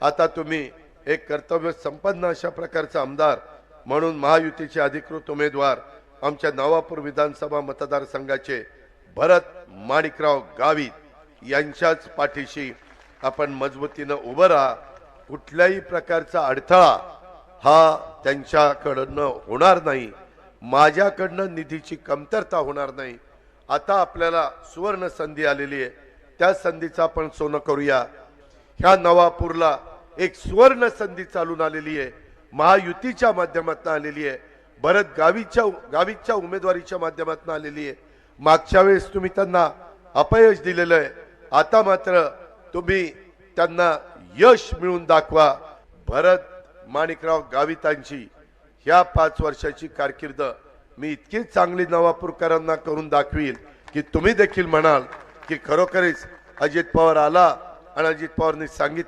आता तुम्ही एक कर्तव्य संपन्न अशा प्रकारचा आमदार म्हणून महायुतीचे अधिकृत उमेदवार आमच्या नवापूर विधानसभा मतदारसंघाचे भरत माणिकराव गावित यांच्याच पाठीशी आपण मजबूतीने उभं राहा। कुठल्याही प्रकारचा अडथळा हा त्यांच्याकडनं होणार नाही, माझ्याकडनं निधीची कमतरता होणार नाही। आता आपल्याला सुवर्ण संधी आलेली आहे, त्या संधीचा आपण सोनं करूया। ह्या नवापूरला एक सुवर्ण संधी चालून आलेली आहे, महायुतीच्या माध्यमातून आलेली आहे, भरत गावितच्या उमेदवारीच्या माध्यमातून आलेली आहे। मागच्या वेळेस तुम्ही त्यांना अपयश दिलेलं आहे, आता मात्र तुम्ही त्यांना यश मिळवून दाखवा। भरत माणिकराव गावितांची ह्या 5 वर्षाची कारकीर्द मी इतकी चांगली नवापूरकरांना करून दाखवील की तुम्ही देखील म्हणाल की खरोखरच अजित पवार आला आणि अजित पवारनी सांगितलं